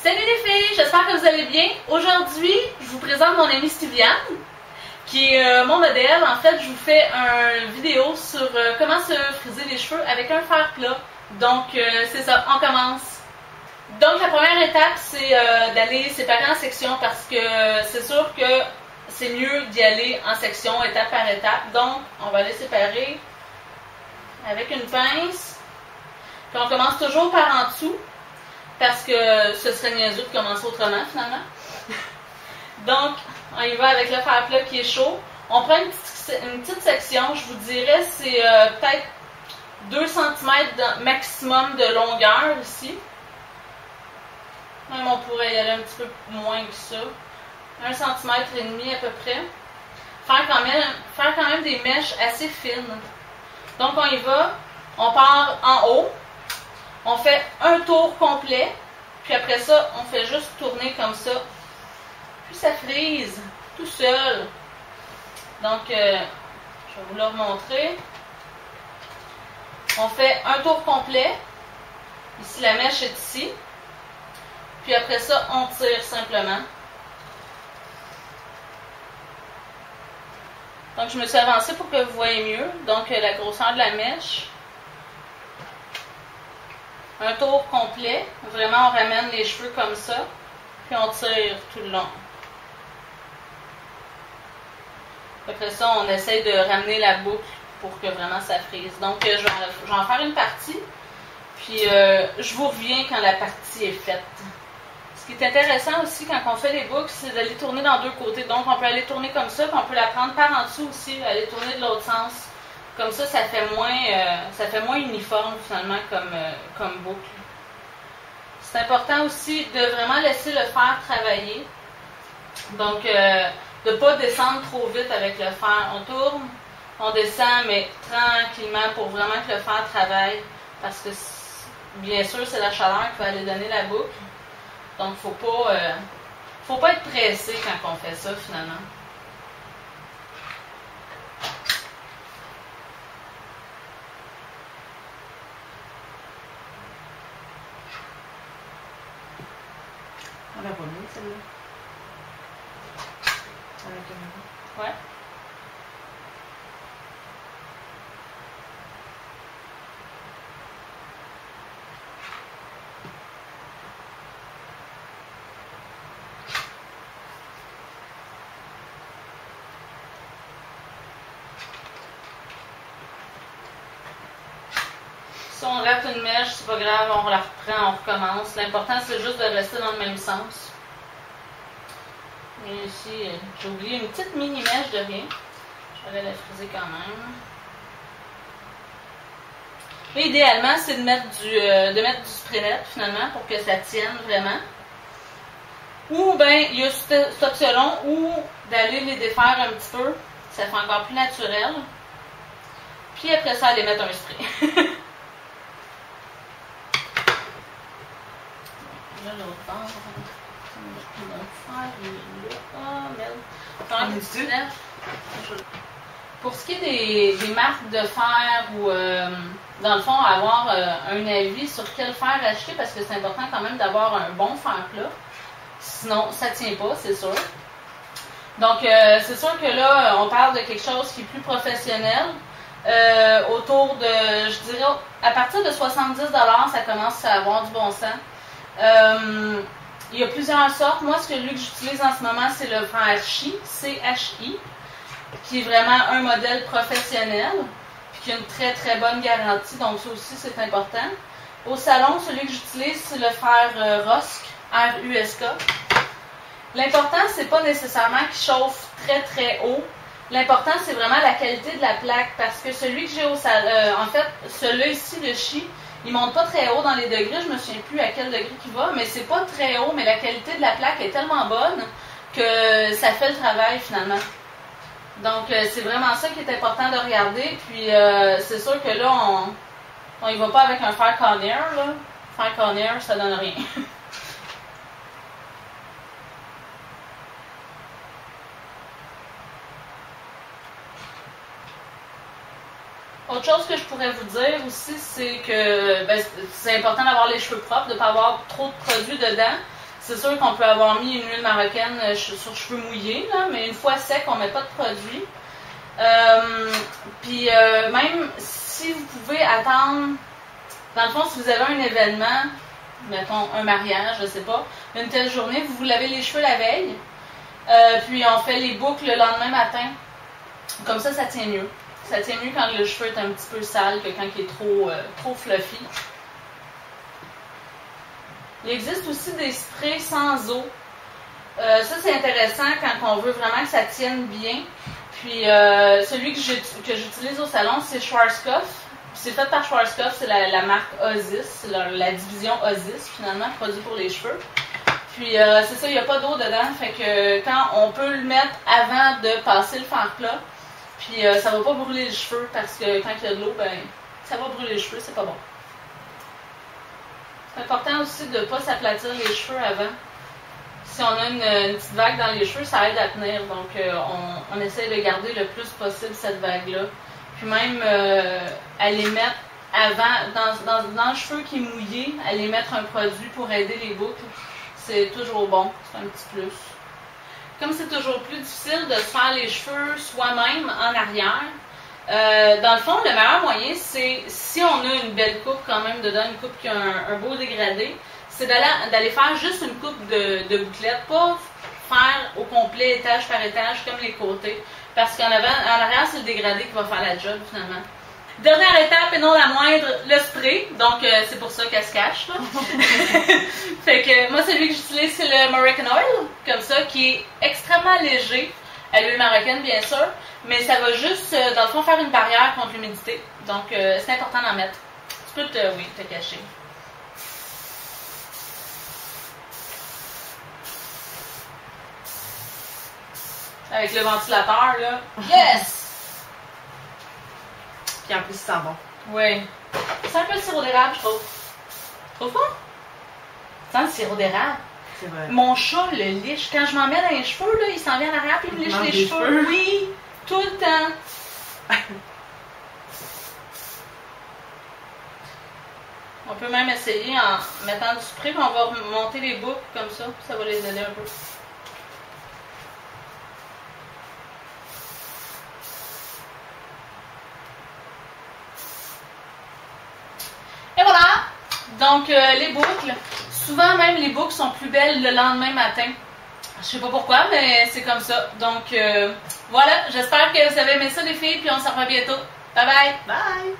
Salut les filles, j'espère que vous allez bien. Aujourd'hui, je vous présente mon amie Styviane, qui est mon modèle. En fait, je vous fais une vidéo sur comment se friser les cheveux avec un fer plat. Donc, c'est ça, on commence. Donc, la première étape, c'est d'aller séparer en sections parce que c'est sûr que c'est mieux d'y aller en sections, étape par étape. Donc, on va les séparer avec une pince. Puis on commence toujours par en dessous. Parce que ce serait niaiseux de commencer autrement, finalement. Donc, on y va avec le fer plat qui est chaud. On prend une petite section, je vous dirais, c'est peut-être 2 cm maximum de longueur ici. Même on pourrait y aller un petit peu moins que ça. 1,5 cm à peu près. Faire quand même des mèches assez fines. Donc, on y va. On part en haut. On fait un tour complet, puis après ça, on fait juste tourner comme ça. Puis ça frise tout seul. Donc, je vais vous le remontrer. On fait un tour complet. Ici, la mèche est ici. Puis après ça, on tire simplement. Donc, je me suis avancée pour que vous voyez mieux. Donc, la grosseur de la mèche. Un tour complet. Vraiment, on ramène les cheveux comme ça. Puis on tire tout le long. Après ça, on essaye de ramener la boucle pour que vraiment ça frise. Donc, je vais en faire une partie. Puis, je vous reviens quand la partie est faite. Ce qui est intéressant aussi quand on fait les boucles, c'est d'aller tourner dans deux côtés. Donc, on peut aller tourner comme ça, puis on peut la prendre par en dessous aussi, aller tourner de l'autre sens. Comme ça, ça fait moins uniforme finalement comme boucle. C'est important aussi de vraiment laisser le fer travailler. Donc, de ne pas descendre trop vite avec le fer. On tourne, on descend, mais tranquillement pour vraiment que le fer travaille. Parce que, bien sûr, c'est la chaleur qui va aller donner la boucle. Donc, faut pas être pressé quand on fait ça finalement. On la voit mieux, celle-là. À la caméra. Ouais. Si on rate une mèche, c'est pas grave, on la reprend, on recommence. L'important, c'est juste de rester dans le même sens. Et ici, j'ai oublié une petite mini-mèche de rien. Je vais aller la friser quand même. Et idéalement, c'est de mettre du spray net, finalement, pour que ça tienne vraiment. Ou, ben, il y a cette option ou d'aller les défaire un petit peu. Ça fait encore plus naturel. Puis après ça, aller mettre un spray. Là, l'autre bord, pour ce qui est des marques de fer ou, dans le fond, avoir un avis sur quel fer acheter, parce que c'est important quand même d'avoir un bon fer plat. Sinon, ça ne tient pas, c'est sûr. Donc, c'est sûr que là, on parle de quelque chose qui est plus professionnel. Autour de, je dirais, à partir de 70$, ça commence à avoir du bon sens. Il y a plusieurs sortes. Moi, celui que j'utilise en ce moment, c'est le fer CHI, C-H-I, qui est vraiment un modèle professionnel, puis qui a une très très bonne garantie, donc ça aussi c'est important. Au salon, celui que j'utilise, c'est le fer RUSK, R-U-S-K. L'important, c'est pas nécessairement qu'il chauffe très très haut. L'important, c'est vraiment la qualité de la plaque, parce que celui que j'ai au salon, en fait, celui-là ici, le CHI, il monte pas très haut dans les degrés, je me souviens plus à quel degré il va, mais c'est pas très haut, mais la qualité de la plaque est tellement bonne que ça fait le travail finalement. Donc c'est vraiment ça qui est important de regarder, puis c'est sûr que là, on y va pas avec un fer Conair, là. Fer Conair, ça donne rien. Autre chose que je pourrais vous dire aussi, c'est que c'est important d'avoir les cheveux propres, de ne pas avoir trop de produits dedans. C'est sûr qu'on peut avoir mis une huile marocaine sur cheveux mouillés, là, mais une fois sec, on met pas de produit. Puis même si vous pouvez attendre, dans le fond, si vous avez un événement, mettons un mariage, je sais pas, une telle journée, vous vous lavez les cheveux la veille, puis on fait les boucles le lendemain matin. Comme ça tient mieux. Ça tient mieux quand le cheveu est un petit peu sale que quand il est trop fluffy. Il existe aussi des sprays sans eau. Ça, c'est intéressant quand on veut vraiment que ça tienne bien. Puis, celui que j'utilise au salon, c'est Schwarzkopf. C'est fait par Schwarzkopf, c'est la marque Osis, c'est la division Osis, finalement, produit pour les cheveux. Puis, c'est ça, il n'y a pas d'eau dedans. Fait que quand on peut le mettre avant de passer le fer plat, puis ça va pas brûler les cheveux parce que quand il y a de l'eau, ben, ça va brûler les cheveux, c'est pas bon. C'est important aussi de ne pas s'aplatir les cheveux avant. Si on a une petite vague dans les cheveux, ça aide à tenir. Donc, on essaie de garder le plus possible cette vague-là. Puis même, à les mettre avant, dans le cheveu qui est mouillé, à les mettre un produit pour aider les boucles, c'est toujours bon. C'est un petit plus. Comme c'est toujours plus difficile de se faire les cheveux soi-même en arrière, dans le fond, le meilleur moyen, c'est, si on a une belle coupe quand même dedans, une coupe qui a un beau dégradé, c'est d'aller faire juste une coupe de bouclettes, pas faire au complet étage par étage comme les côtés, parce qu'en arrière, c'est le dégradé qui va faire la job finalement. Dernière étape et non la moindre, le spray. Donc, c'est pour ça qu'elle se cache. Là. Fait que moi, celui que j'utilise, c'est le Moroccan Oil, comme ça, qui est extrêmement léger, à l'huile marocaine, bien sûr, mais ça va juste, dans le fond, faire une barrière contre l'humidité. Donc, c'est important d'en mettre. Tu peux te cacher. Avec le ventilateur, là. Yes! Puis en plus, ça sent bon. Oui. C'est un peu le sirop d'érable, je trouve. Trouve pas? C'est le sirop d'érable. C'est vrai. Mon chat le liche. Quand je m'en mets dans les cheveux, là, il s'en vient en arrière et il me liche les cheveux. Oui, tout le temps. On peut même essayer en mettant du spray, puis on va monter les boucles comme ça. Ça va les aider un peu. Et voilà! Donc, les boucles. Souvent, même, les boucles sont plus belles le lendemain matin. Je sais pas pourquoi, mais c'est comme ça. Donc, voilà. J'espère que vous avez aimé ça, les filles, puis on se revoit bientôt. Bye bye! Bye!